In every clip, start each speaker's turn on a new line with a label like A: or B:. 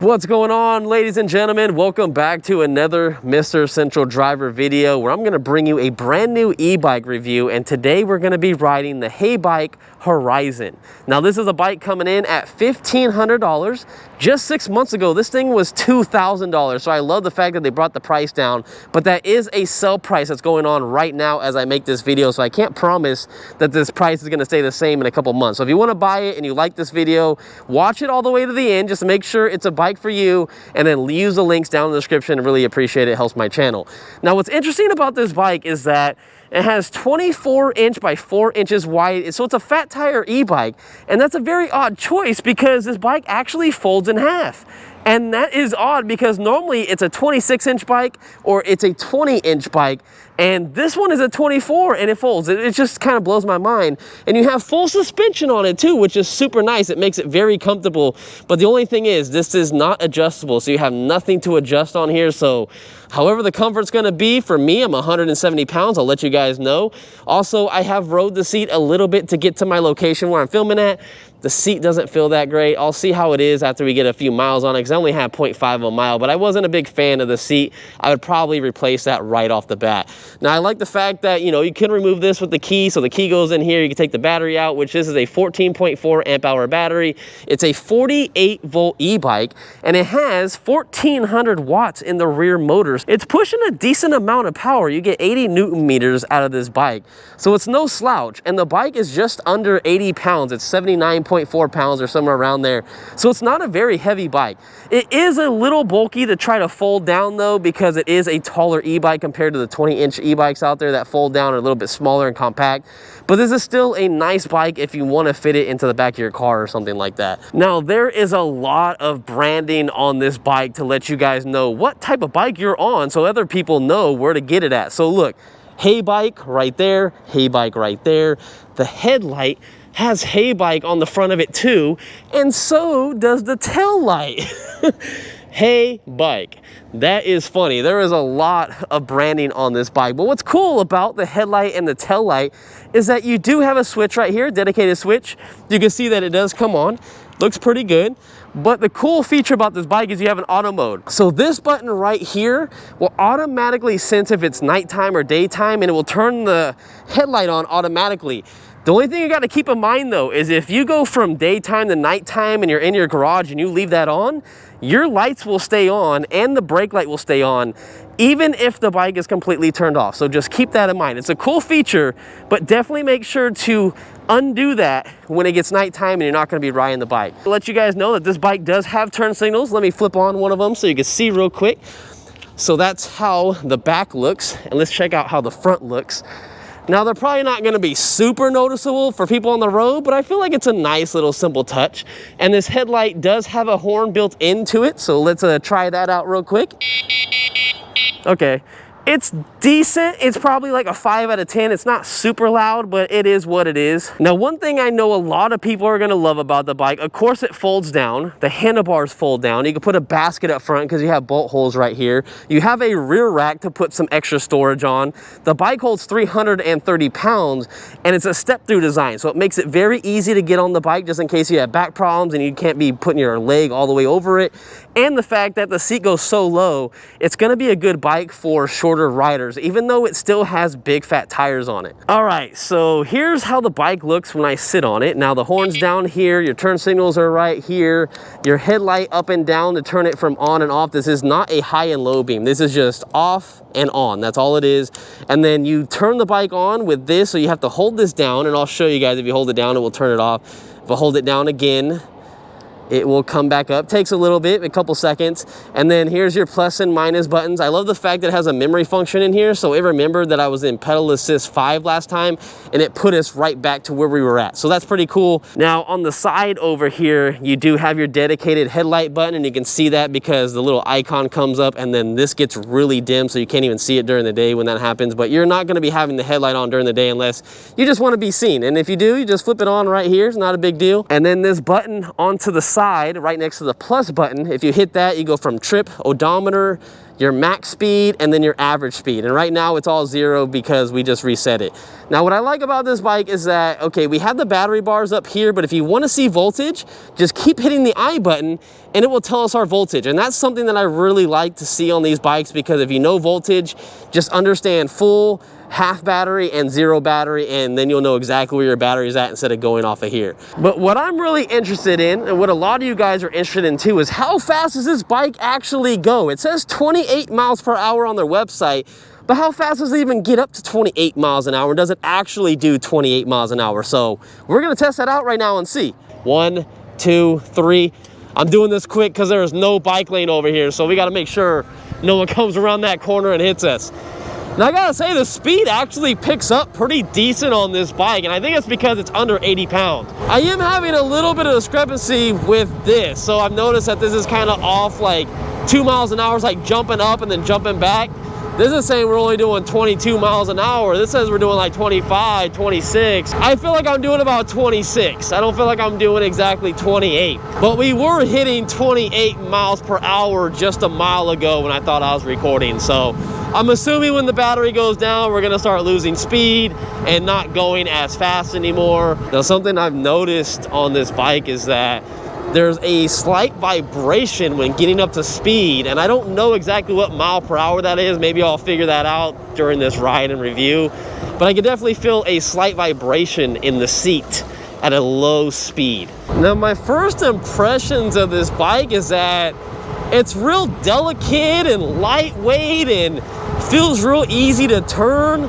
A: What's going on, ladies and gentlemen? Welcome back to another MrCentralDriver video where I'm going to bring you a brand new e-bike review, and today we're going to be riding the Heybike Horizon. Now this is a bike coming in at $1,500. Just 6 months ago this thing was $2,000, so I love the fact that they brought the price down, but that is a sell price that's going on right now as I make this video, so I can't promise that this price is going to stay the same in a couple months. So if you want to buy it and you like this video, watch it all the way to the end just to make sure it's a bike for you, and then use the links down in the description. I really appreciate it. It helps my channel. Now what's interesting about this bike is that it has 24 inch by 4 inches wide, so it's a fat tire e-bike, and that's a very odd choice because this bike actually folds in half. And that is odd because normally it's a 26-inch bike or it's a 20-inch bike, and this one is a 24 and it folds. It just kind of blows my mind. And you have full suspension on it too, which is super nice. It makes it very comfortable. But the only thing is, this is not adjustable, so you have nothing to adjust on here. So however the comfort's gonna be, for me, I'm 170 pounds, I'll let you guys know. Also, I have rode the seat a little bit to get to my location where I'm filming at. The seat doesn't feel that great. I'll see how it is after we get a few miles on it, because I only had 0.5 of a mile, but I wasn't a big fan of the seat. I would probably replace that right off the bat. Now, I like the fact that, you know, you can remove this with the key, so the key goes in here. You can take the battery out, which this is a 14.4 amp hour battery. It's a 48 volt e-bike, and it has 1400 watts in the rear motors. It's pushing a decent amount of power. You get 80 Newton meters out of this bike, so it's no slouch. And the bike is just under 80 pounds. It's 79.4 pounds or somewhere around there, so it's not a very heavy bike. It is a little bulky to try to fold down though, because it is a taller e-bike compared to the 20-inch e-bikes out there that fold down, are a little bit smaller and compact. But this is still a nice bike if you want to fit it into the back of your car or something like that. Now, there is a lot of branding on this bike to let you guys know what type of bike you're on, so other people know where to get it at. So look, Heybike right there, Heybike right there. The headlight has Heybike on the front of it too, and so does the tail light. Heybike. That is funny. There is a lot of branding on this bike, but what's cool about the headlight and the tail light is that you do have a switch right here, dedicated switch. You can see that it does come on. Looks pretty good. But the cool feature about this bike is you have an auto mode. So this button right here will automatically sense if it's nighttime or daytime, and it will turn the headlight on automatically. The only thing you got to keep in mind though is if you go from daytime to nighttime and you're in your garage and you leave that on, your lights will stay on and the brake light will stay on even if the bike is completely turned off. So just keep that in mind. It's a cool feature, but definitely make sure to undo that when it gets nighttime and you're not going to be riding the bike. I'll let you guys know that this bike does have turn signals. Let me flip on one of them so you can see real quick. So that's how the back looks, and let's check out how the front looks. Now, they're probably not going to be super noticeable for people on the road, but I feel like it's a nice little simple touch. And this headlight does have a horn built into it, so let's try that out real quick. Okay. It's decent. It's probably like a 5 out of 10. It's not super loud, but it is what it is. Now, one thing I know a lot of people are going to love about the bike, of course it folds down. The handlebars fold down. You can put a basket up front because you have bolt holes right here. You have a rear rack to put some extra storage on. The bike holds 330 pounds, and it's a step-through design, so it makes it very easy to get on the bike just in case you have back problems and you can't be putting your leg all the way over it. And the fact that the seat goes so low, it's going to be a good bike for shorter riders, even though it still has big fat tires on it. All right, so here's how the bike looks when I sit on it. Now the horn's down here, your turn signals are right here, your headlight up and down to turn it from on and off. This is not a high and low beam. This is just off and on. That's all it is. And then you turn the bike on with this, so you have to hold this down, and I'll show you guys. If you hold it down, it will turn it off. If I hold it down again, it will come back up. Takes a little bit, a couple seconds. And then here's your plus and minus buttons. I love the fact that it has a memory function in here. So it remembered that I was in pedal assist 5 last time, and it put us right back to where we were at. So that's pretty cool. Now on the side over here, you do have your dedicated headlight button, and you can see that because the little icon comes up, and then this gets really dim, so you can't even see it during the day when that happens. But you're not gonna be having the headlight on during the day unless you just wanna be seen. And if you do, you just flip it on right here. It's not a big deal. And then this button onto the side right next to the plus button, if you hit that, you go from trip, odometer, your max speed, and then your average speed. And right now it's all 0 because we just reset it. Now what I like about this bike is that, okay, we have the battery bars up here, but if you want to see voltage, just keep hitting the I button and it will tell us our voltage. And that's something that I really like to see on these bikes, because if you know voltage, just understand full, half battery, and 0 battery, and then you'll know exactly where your battery is at instead of going off of here. But what I'm really interested in, and what a lot of you guys are interested in too, is how fast does this bike actually go? It says 28 miles per hour on their website, but how fast does it even get up to 28 miles an hour? Does it actually do 28 miles an hour? So we're gonna test that out right now and see. 1, 2, 3. I'm doing this quick because there is no bike lane over here, so we gotta make sure no one comes around that corner and hits us. Now I gotta say, the speed actually picks up pretty decent on this bike, and I think it's because it's under 80 pounds. I am having a little bit of discrepancy with this, so I've noticed that this is kind of off, like 2 miles an hour is like jumping up and then jumping back. This is saying we're only doing 22 miles an hour. This says we're doing like 25, 26. I feel like I'm doing about 26. I don't feel like I'm doing exactly 28. But we were hitting 28 miles per hour just a mile ago when I thought I was recording. So I'm assuming when the battery goes down, we're gonna start losing speed and not going as fast anymore. Now, something I've noticed on this bike is that there's a slight vibration when getting up to speed, and I don't know exactly what mile per hour that is. Maybe I'll figure that out during this ride and review, but I can definitely feel a slight vibration in the seat at a low speed. Now, my first impressions of this bike is that it's real delicate and lightweight and feels real easy to turn.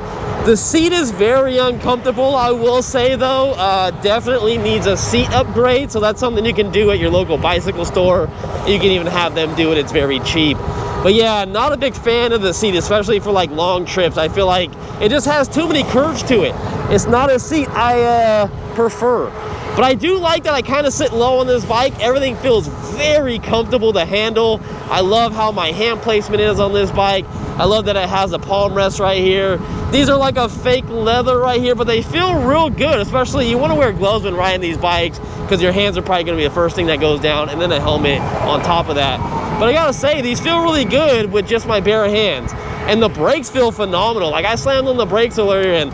A: The seat is very uncomfortable, I will say though. Definitely needs a seat upgrade, so that's something you can do at your local bicycle store. You can even have them do it, it's very cheap. But yeah, not a big fan of the seat, especially for like long trips. I feel like it just has too many curves to it. It's not a seat I prefer. But I do like that I kind of sit low on this bike. Everything feels very comfortable to handle. I love how my hand placement is on this bike. I love that it has a palm rest right here. These are like a fake leather right here, but they feel real good. Especially, you want to wear gloves when riding these bikes because your hands are probably going to be the first thing that goes down, and then a helmet on top of that. But I gotta say, these feel really good with just my bare hands. And the brakes feel phenomenal. Like, I slammed on the brakes earlier and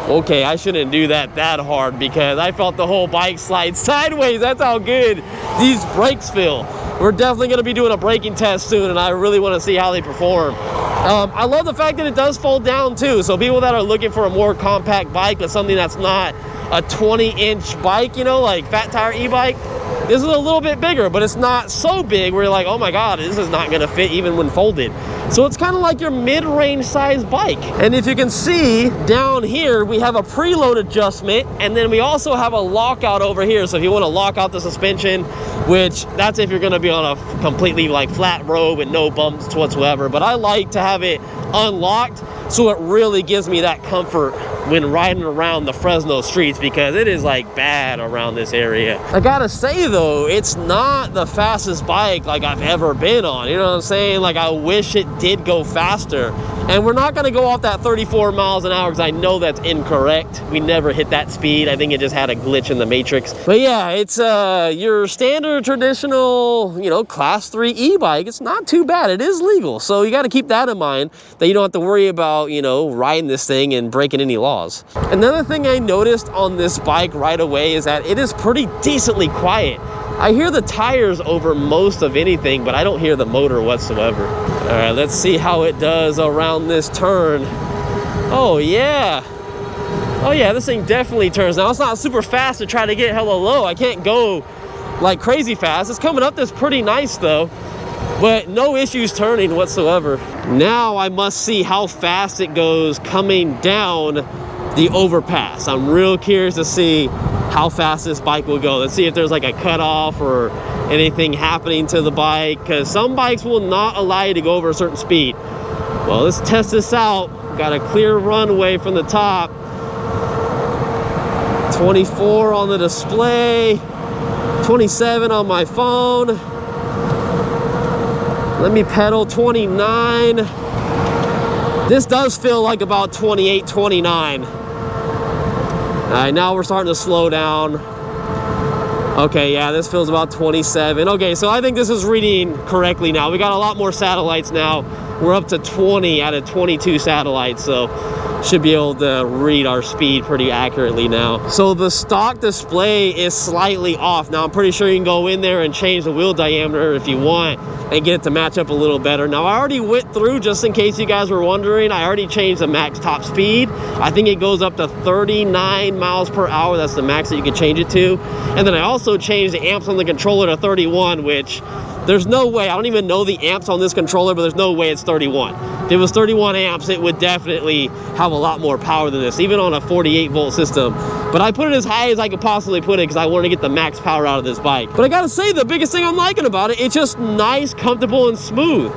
A: okay, I shouldn't do that hard because I felt the whole bike slide sideways. That's how good these brakes feel. We're definitely going to be doing a braking test soon, and I really want to see how they perform. I love the fact that it does fold down too, so people that are looking for a more compact bike but something that's not a 20-inch bike, you know, like fat tire e-bike, this is a little bit bigger, but it's not so big where you're like, oh my god, this is not going to fit even when folded. So it's kind of like your mid-range size bike. And if you can see down here, we have a preload adjustment, and then we also have a lockout over here. So if you want to lock out the suspension, which that's if you're going to be on a completely like flat road with no bumps whatsoever. But I like to have it unlocked so it really gives me that comfort when riding around the Fresno streets, because it is like bad around this area. I gotta say though, it's not the fastest bike like I've ever been on, you know what I'm saying? Like, I wish it did go faster. And we're not gonna go off that 34 miles an hour because I know that's incorrect. We never hit that speed. I think it just had a glitch in the matrix. But yeah, it's your standard traditional, you know, class 3 e-bike. It's not too bad. It is legal, so you got to keep that in mind, that you don't have to worry about, you know, riding this thing and breaking any laws. Another thing I noticed on this bike right away is that it is pretty decently quiet. I hear the tires over most of anything, but I don't hear the motor whatsoever. All right, let's see how it does around this turn. Oh yeah. Oh yeah, this thing definitely turns. Now, it's not super fast to try to get hella low. I can't go like crazy fast. It's coming up this pretty nice though, but no issues turning whatsoever. Now I must see how fast it goes coming down the overpass. I'm real curious to see how fast this bike will go. Let's see if there's like a cutoff or anything happening to the bike, because some bikes will not allow you to go over a certain speed. Well, let's test this out. Got a clear runway from the top. 24 on the display, 27 on my phone. Let me pedal 29. This does feel like about 28, 29. All right, now we're starting to slow down. Okay, yeah, this feels about 27. Okay, so I think this is reading correctly now. We got a lot more satellites now. We're up to 20 out of 22 satellites, so should be able to read our speed pretty accurately now. So the stock display is slightly off. Now I'm pretty sure you can go in there and change the wheel diameter if you want and get it to match up a little better. Now I already went through, just in case you guys were wondering, I already changed the max top speed. I think it goes up to 39 miles per hour. That's the max that you can change it to. And then I also changed the amps on the controller to 31, which there's no way, I don't even know the amps on this controller, but there's no way it's 31. If it was 31 amps, it would definitely have a lot more power than this, even on a 48 volt system. But I put it as high as I could possibly put it because I wanted to get the max power out of this bike. But I gotta say, the biggest thing I'm liking about it, it's just nice, comfortable, and smooth.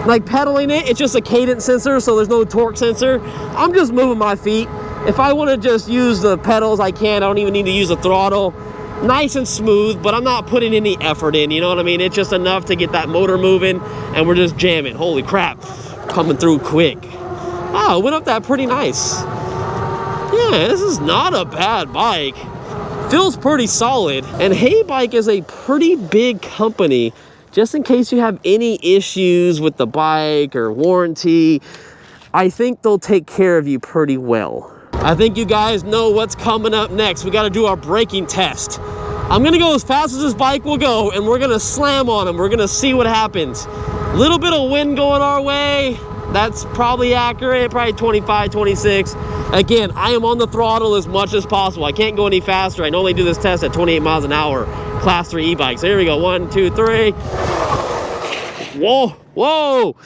A: Like pedaling it, it's just a cadence sensor, so there's no torque sensor. I'm just moving my feet. If I want to just use the pedals, I can. I don't even need to use a throttle. Nice and smooth, but I'm not putting any effort in, you know what I mean? It's just enough to get that motor moving, and we're just jamming. Holy crap, coming through quick. Oh, it went up that pretty nice. Yeah, this is not a bad bike. Feels pretty solid. And Heybike is a pretty big company. Just in case you have any issues with the bike or warranty, I think they'll take care of you pretty well. I think you guys know what's coming up next. We got to do our braking test. I'm gonna go as fast as this bike will go, and we're gonna slam on them. We're gonna see what happens. Little bit of wind going our way. That's probably accurate, probably 25, 26. Again, I am on the throttle as much as possible. I can't go any faster. I normally do this test at 28 miles an hour, class 3 e-bike. So here we go, 1, 2, 3. Whoa, whoa.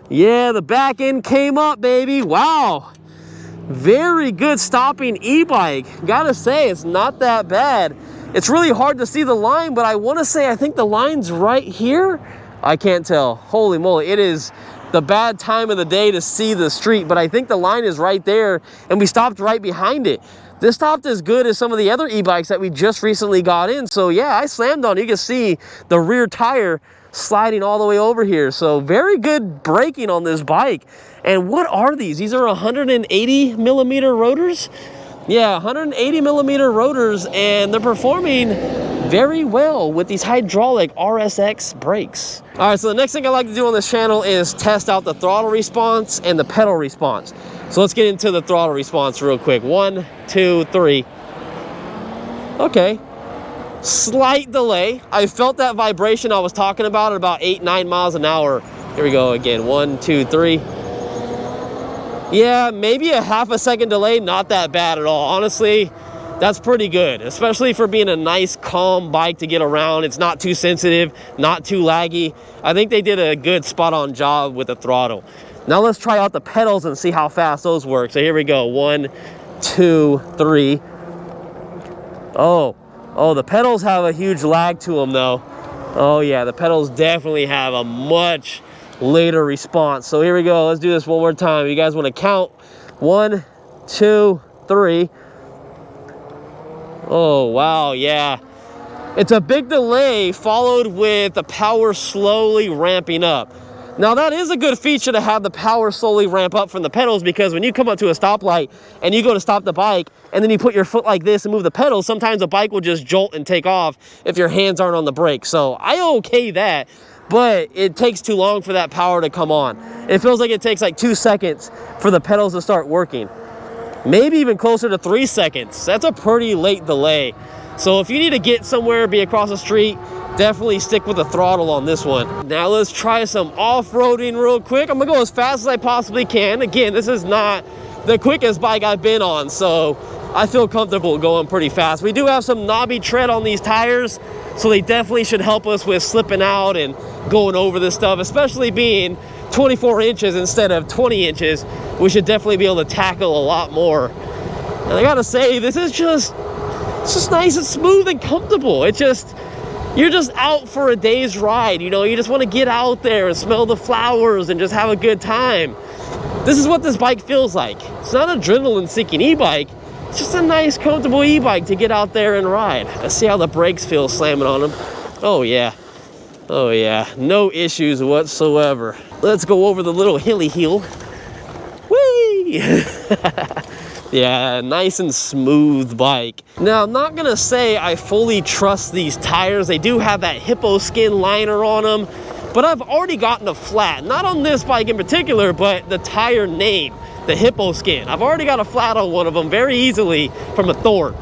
A: Yeah, the back end came up, baby. Wow. Very good stopping e-bike. Gotta say, it's not that bad. It's really hard to see the line, but I wanna say I think the line's right here. I can't tell. Holy moly, it is the bad time of the day to see the street, but I think the line is right there, and we stopped right behind it. This stopped as good as some of the other e-bikes that we just recently got in. So yeah, I slammed on it. You can see the rear tire sliding all the way over here. So very good braking on this bike. And what are these? These are 180 millimeter rotors. Yeah, 180 millimeter rotors, and they're performing very well with these hydraulic RSX brakes. All right, so the next thing I like to do on this channel is test out the throttle response and the pedal response. So let's get into the throttle response real quick. 1, 2, 3. Okay. Slight delay. I felt that vibration I was talking about at about 8, 9 miles an hour. Here we go again. 1, 2, 3. Yeah, maybe a half a second delay. Not that bad at all. Honestly, that's pretty good, especially for being a nice, calm bike to get around. It's not too sensitive, not too laggy. I think they did a good spot-on job with the throttle. Now let's try out the pedals and see how fast those work. So here we go. 1, 2, 3. Oh, the pedals have a huge lag to them though. Oh yeah, the pedals definitely have a much later response. So here we go. Let's do this one more time. You guys want to count? 1, 2, 3. Oh, wow. Yeah. It's a big delay followed with the power slowly ramping up. Now that is a good feature to have the power slowly ramp up from the pedals, because when you come up to a stoplight and you go to stop the bike and then you put your foot like this and move the pedals, sometimes the bike will just jolt and take off if your hands aren't on the brake. So I okay that, but it takes too long for that power to come on. It feels like it takes like 2 seconds for the pedals to start working. Maybe even closer to 3 seconds. That's a pretty late delay. So if you need to get somewhere, be across the street, definitely stick with the throttle on this one. Now let's try some off-roading real quick. I'm gonna go as fast as I possibly can. Again, this is not the quickest bike I've been on, so I feel comfortable going pretty fast. We do have some knobby tread on these tires, so they definitely should help us with slipping out and going over this stuff, especially being 24 inches instead of 20 inches. We should definitely be able to tackle a lot more. And I gotta say, this is just, it's just nice and smooth and comfortable. It's just, you're just out for a day's ride, you know, you just want to get out there and smell the flowers and just have a good time. This is what this bike feels like. It's not an adrenaline-seeking e-bike. It's just a nice, comfortable e-bike to get out there and ride. Let's see how the brakes feel slamming on them. Oh yeah. Oh yeah, no issues whatsoever. Let's go over the little hilly hill. Whee! Yeah, nice and smooth bike. Now, I'm not gonna say I fully trust these tires. They do have that hippo skin liner on them, but I've already gotten a flat. Not on this bike in particular, but the tire name, the hippo skin. I've already got a flat on one of them very easily from a Thor.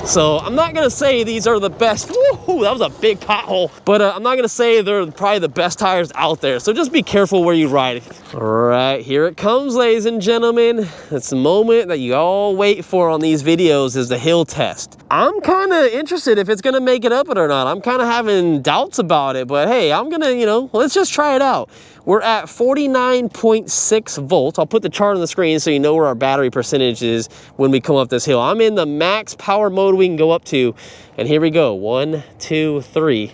A: So I'm not gonna say these are the best. Woo, that was a big pothole. But I'm not gonna say they're probably the best tires out there. So just be careful where you ride. All right, here it comes, ladies and gentlemen. It's the moment that you all wait for on these videos, is the hill test. I'm kind of interested if it's gonna make it up it or not. I'm kind of having doubts about it, but hey, I'm gonna, let's just try it out. We're at 49.6 volts. I'll put the chart on the screen so you know where our battery percentage is when we come up this hill. I'm in the max power mode we can go up to. And here we go. 1, 2, 3.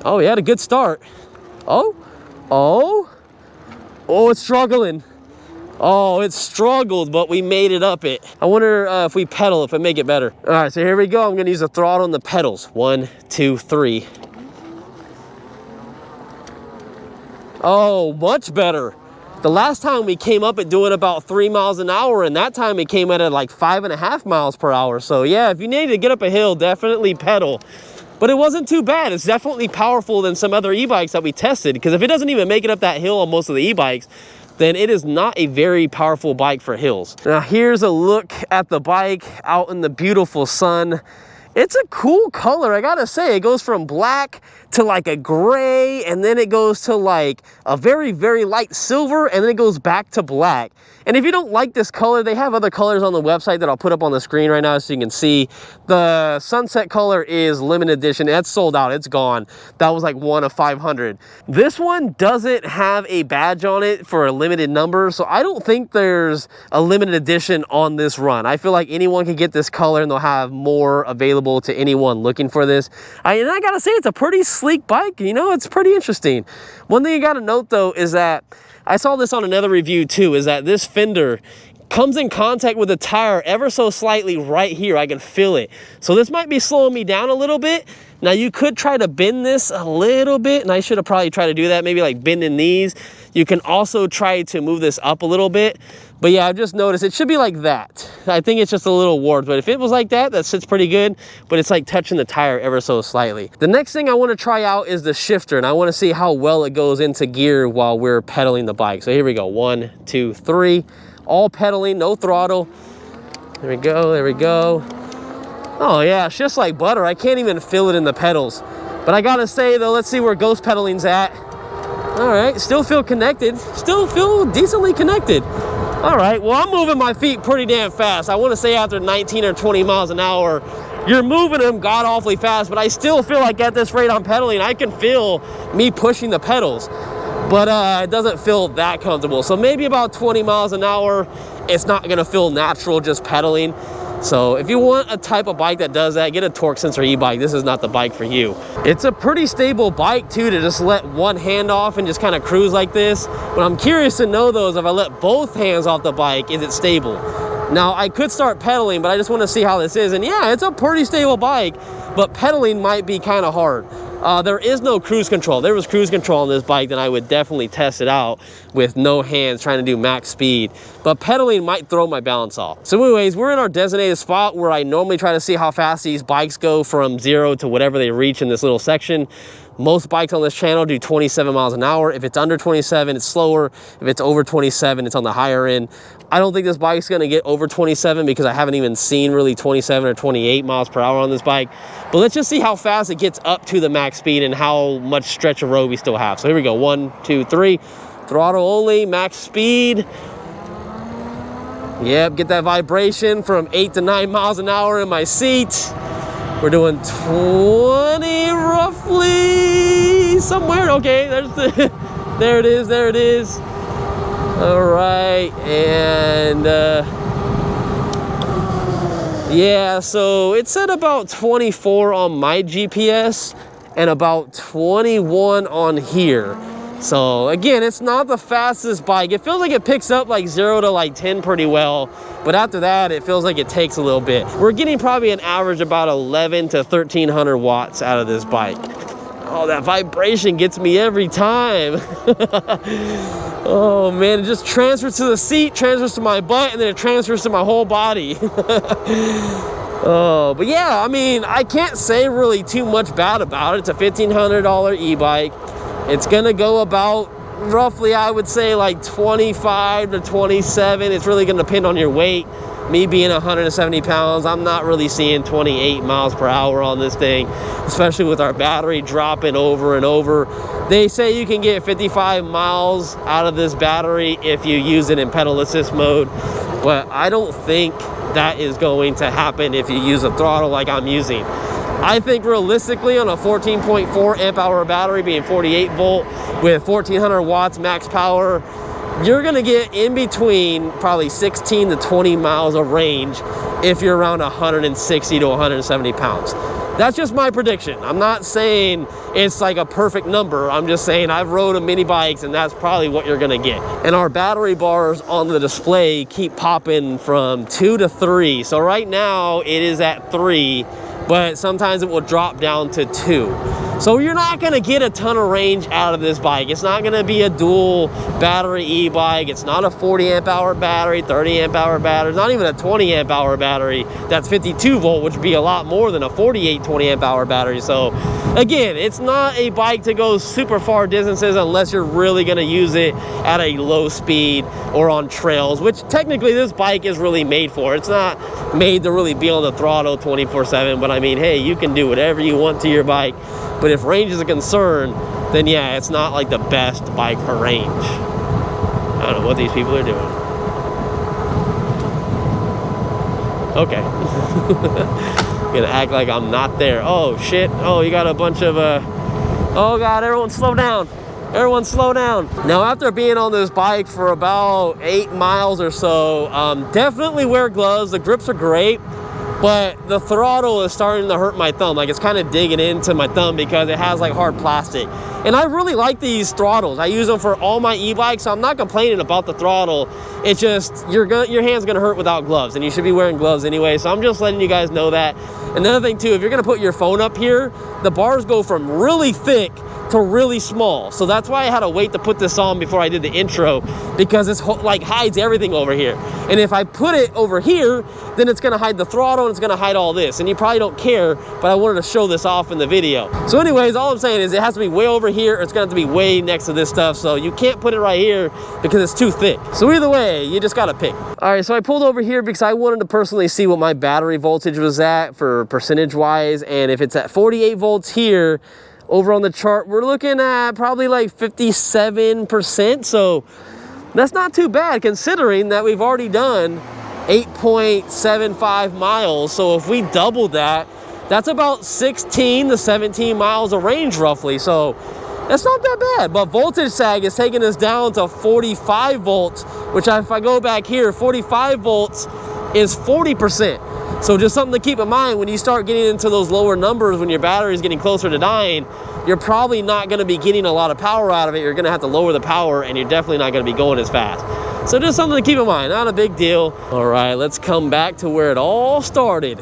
A: Oh, you had a good start. Oh, it's struggling. Oh, it struggled, but we made it up it. I wonder if we pedal, if it make it better. All right, so here we go. I'm gonna use the throttle and the pedals. 1, 2, 3. Oh, much better. The last time we came up at doing about 3 miles an hour, and that time it came at like 5.5 miles per hour. So yeah, if you need to get up a hill, definitely pedal. But it wasn't too bad. It's definitely powerful than some other e-bikes that we tested, because if it doesn't even make it up that hill on most of the e-bikes, then it is not a very powerful bike for hills. Now here's a look at the bike out in the beautiful sun. It's a cool color, I gotta say. It goes from black to like a gray, and then it goes to like a very, very light silver, and then it goes back to black. And if you don't like this color, they have other colors on the website that I'll put up on the screen right now so you can see. The sunset color is limited edition. That's sold out, it's gone. That was like 1 of 500. This one doesn't have a badge on it for a limited number, so I don't think there's a limited edition on this run. I feel like anyone can get this color and they'll have more available to anyone looking for this. And I gotta say, it's a pretty sleek bike. It's pretty interesting. One thing you gotta note though is that I saw this on another review too, is that this fender comes in contact with the tire ever so slightly right here. I can feel it. So this might be slowing me down a little bit. Now you could try to bend this a little bit, and I should have probably tried to do that, maybe like bending these. You can also try to move this up a little bit. But yeah, I've just noticed it should be like that. I think it's just a little warped, but if it was like that, that sits pretty good, but it's like touching the tire ever so slightly. The next thing I want to try out is the shifter, and I want to see how well it goes into gear while we're pedaling the bike. So here we go, 1, 2, 3, all pedaling, no throttle. There we go, there we go. Oh yeah, it's just like butter. I can't even feel it in the pedals. But I gotta say though, let's see where ghost pedaling's at. All right, still feel connected, still feel decently connected. All right, well, I'm moving my feet pretty damn fast. I want to say after 19 or 20 miles an hour, you're moving them god awfully fast, but I still feel like at this rate I'm pedaling, I can feel me pushing the pedals, but it doesn't feel that comfortable. So maybe about 20 miles an hour, it's not gonna feel natural just pedaling. So if you want a type of bike that does that, get a torque sensor e-bike. This is not the bike for you. It's a pretty stable bike too, to just let one hand off and just kind of cruise like this. What I'm curious to know though is if I let both hands off the bike, is it stable? Now I could start pedaling, but I just want to see how this is. And yeah, it's a pretty stable bike, but pedaling might be kind of hard. There is no cruise control. If there was cruise control on this bike, then I would definitely test it out with no hands trying to do max speed. But pedaling might throw my balance off. So anyways, we're in our designated spot where I normally try to see how fast these bikes go from 0 to whatever they reach in this little section. Most bikes on this channel do 27 miles an hour. If it's under 27, it's slower. If it's over 27, it's on the higher end. I don't think this bike's gonna get over 27 because I haven't even seen really 27 or 28 miles per hour on this bike. But let's just see how fast it gets up to the max speed and how much stretch of road we still have. So here we go, 1, 2, 3, throttle only, max speed. Yep, get that vibration from 8 to 9 miles an hour in my seat. We're doing 20 roughly somewhere. Okay, there's the, there it is, there it is. All right, and yeah, so it's at about 24 on my GPS and about 21 on here. So again, it's not the fastest bike. It feels like it picks up like 0 to like 10 pretty well, but after that, it feels like it takes a little bit. We're getting probably an average about 11 to 1300 watts out of this bike. Oh, that vibration gets me every time. Oh man, it just transfers to the seat, transfers to my butt, and then it transfers to my whole body. Oh, but yeah, I mean, I can't say really too much bad about it. It's a $1,500 e-bike. It's gonna go about roughly, I would say, like 25 to 27. It's really gonna depend on your weight. Me being 170 pounds, I'm not really seeing 28 miles per hour on this thing, especially with our battery dropping over and over. They say you can get 55 miles out of this battery if you use it in pedal assist mode, but I don't think that is going to happen if you use a throttle like I'm using. I think realistically on a 14.4 amp hour battery being 48 volt with 1400 watts max power, you're gonna get in between probably 16 to 20 miles of range if you're around 160 to 170 pounds. That's just my prediction. I'm not saying it's like a perfect number. I'm just saying I've rode a mini bikes and that's probably what you're gonna get. And our battery bars on the display keep popping from 2 to 3. So right now it is at 3, but sometimes it will drop down to 2. So you're not gonna get a ton of range out of this bike. It's not gonna be a dual battery e-bike. It's not a 40 amp hour battery, 30 amp hour battery, not even a 20 amp hour battery that's 52 volt, which would be a lot more than a 48 20 amp hour battery. So again, it's not a bike to go super far distances unless you're really gonna use it at a low speed or on trails, which technically this bike is really made for. It's not made to really be on the throttle 24/7, but I mean, hey, you can do whatever you want to your bike. But if range is a concern, then yeah, it's not like the best bike for range. I don't know what these people are doing. Okay. Gonna act like I'm not there. Oh shit. Oh, you got a bunch of oh god, everyone slow down. Everyone slow down. Now after being on this bike for about 8 miles or so, definitely wear gloves. The grips are great, but the throttle is starting to hurt my thumb. Like it's kind of digging into my thumb because it has like hard plastic. And I really like these throttles. I use them for all my e-bikes, so I'm not complaining about the throttle. It's just your hand's gonna hurt without gloves, and you should be wearing gloves anyway. So I'm just letting you guys know that. Another thing too, if you're gonna put your phone up here, the bars go from really thick to really small. So that's why I had to wait to put this on before I did the intro, because it's like hides everything over here. And if I put it over here, then it's gonna hide the throttle and it's gonna hide all this. And you probably don't care, but I wanted to show this off in the video. So anyways, all I'm saying is it has to be way over here, or it's gonna have to be way next to this stuff. So you can't put it right here because it's too thick. So either way, you just gotta pick. All right, so I pulled over here because I wanted to personally see what my battery voltage was at for percentage wise. And if it's at 48 volts here, over on the chart, we're looking at probably like 57%. So that's not too bad considering that we've already done 8.75 miles. So if we double that, that's about 16 to 17 miles of range roughly. So that's not that bad. But voltage sag is taking us down to 45 volts, which if I go back here, 45 volts is 40%. So just something to keep in mind when you start getting into those lower numbers, when your battery is getting closer to dying, you're probably not going to be getting a lot of power out of it. You're going to have to lower the power, and you're definitely not going to be going as fast. So just something to keep in mind, not a big deal. All right, let's come back to where it all started.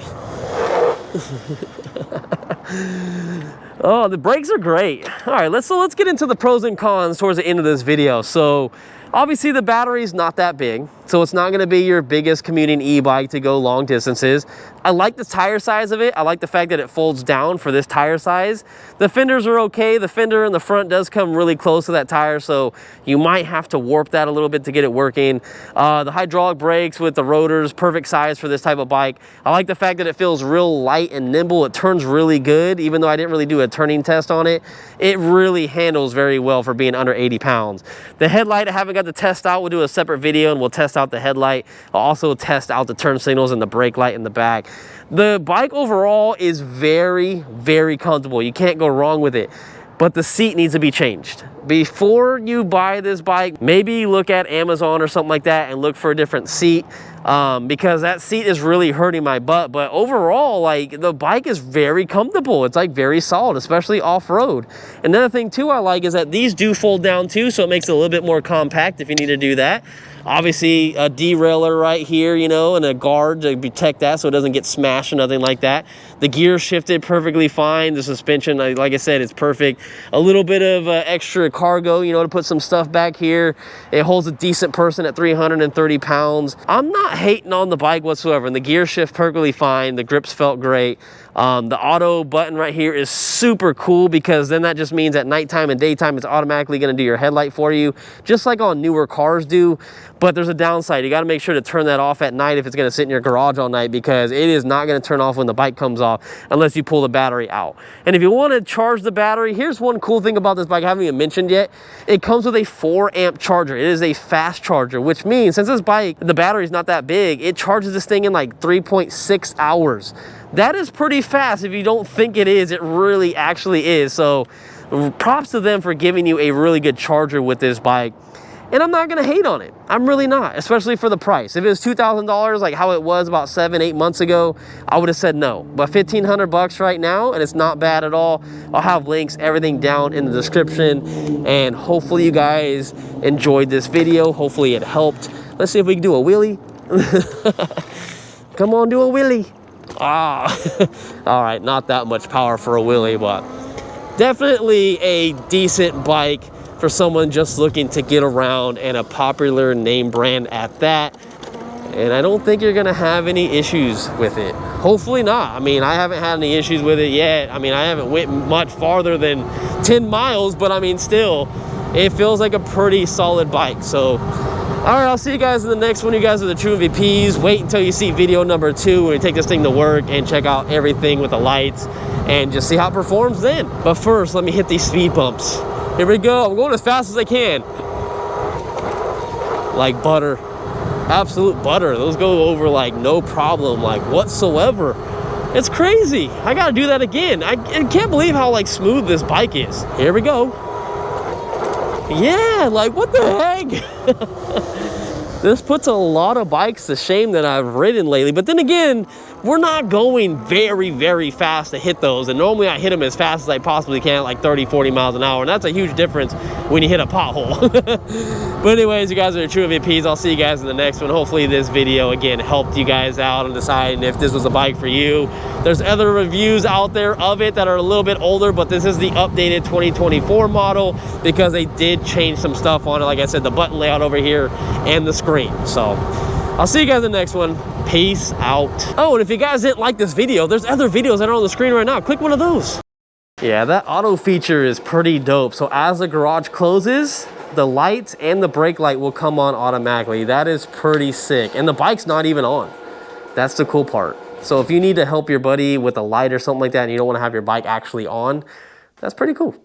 A: Oh, the brakes are great. All right, let's get into the pros and cons towards the end of this video. So obviously the battery's not that big, so it's not gonna be your biggest commuting e-bike to go long distances. I like the tire size of it. I like the fact that it folds down for this tire size. The fenders are okay. The fender in the front does come really close to that tire, so you might have to warp that a little bit to get it working. The hydraulic brakes with the rotors, perfect size for this type of bike. I like the fact that it feels real light and nimble. It turns really good, even though I didn't really do a turning test on it. It really handles very well for being under 80 pounds. The headlight I haven't got to test out. We'll do a separate video and we'll test out the headlight. I'll also test out the turn signals and the brake light in the back. The bike overall is very, very comfortable. You can't go wrong with it, but the seat needs to be changed. Before you buy this bike, maybe look at Amazon or something like that and look for a different seat, because that seat is really hurting my butt. But overall, like, the bike is very comfortable. It's like very solid, especially off-road. Another thing too I like is that these do fold down too, so it makes it a little bit more compact if you need to do that. Obviously a derailleur right here, you know, and a guard to protect that so it doesn't get smashed or nothing like that. The gear shifted perfectly fine. The suspension, like I said, it's perfect. A little bit of extra cargo, you know, to put some stuff back here. It holds a decent person at 330 pounds. I'm not hating on the bike whatsoever, and the gear shift perfectly fine. The grips felt great. The auto button right here is super cool, because then that just means at nighttime and daytime it's automatically going to do your headlight for you, just like on newer cars do. But there's a downside. You got to make sure to turn that off at night if it's going to sit in your garage all night, because it is not going to turn off when the bike comes off unless you pull the battery out. And if you want to charge the battery, here's one cool thing about this bike I haven't even mentioned yet. It comes with a 4-amp charger. It is a fast charger, which means since this bike, the battery is not that big, it charges this thing in like 3.6 hours. That is pretty fast. If you don't think it is, it really actually is. So props to them for giving you a really good charger with this bike. And I'm not gonna hate on it. I'm really not, especially for the price. If it was $2,000 like how it was about 7-8 months ago, I would have said no. But 1,500 bucks right now, and it's not bad at all. I'll have links, everything down in the description. And hopefully you guys enjoyed this video. Hopefully it helped. Let's see if we can do a wheelie. Come on, do a wheelie. Ah, all right, not that much power for a wheelie, but definitely a decent bike for someone just looking to get around, and a popular name brand at that. And I don't think you're gonna have any issues with it. Hopefully not. I mean, I haven't had any issues with it yet. I mean, I haven't went much farther than 10 miles, but I mean, still, it feels like a pretty solid bike. So, all right, I'll see you guys in the next one. You guys are the true MVPs. Wait until you see video number 2 when we take this thing to work and check out everything with the lights and just see how it performs then. But first, let me hit these speed bumps. Here we go. I'm going as fast as I can. Like butter. Absolute butter. Those go over like no problem, like whatsoever. It's crazy. I gotta do that again. I can't believe how like smooth this bike is. Here we go. Yeah, like what the heck? This puts a lot of bikes to shame that I've ridden lately. But then again, we're not going very, very fast to hit those. And normally I hit them as fast as I possibly can, like 30, 40 miles an hour. And that's a huge difference when you hit a pothole. But anyways, you guys are the true MVPs. I'll see you guys in the next one. Hopefully this video, again, helped you guys out on deciding if this was a bike for you. There's other reviews out there of it that are a little bit older, but this is the updated 2024 model because they did change some stuff on it. Like I said, the button layout over here and the screen. So I'll see you guys in the next one. Peace out. Oh, and if you guys didn't like this video, there's other videos that are on the screen right now. Click one of those. Yeah, that auto feature is pretty dope. So as the garage closes, the lights and the brake light will come on automatically. That is pretty sick. And the bike's not even on. That's the cool part. So if you need to help your buddy with a light or something like that and you don't want to have your bike actually on, that's pretty cool.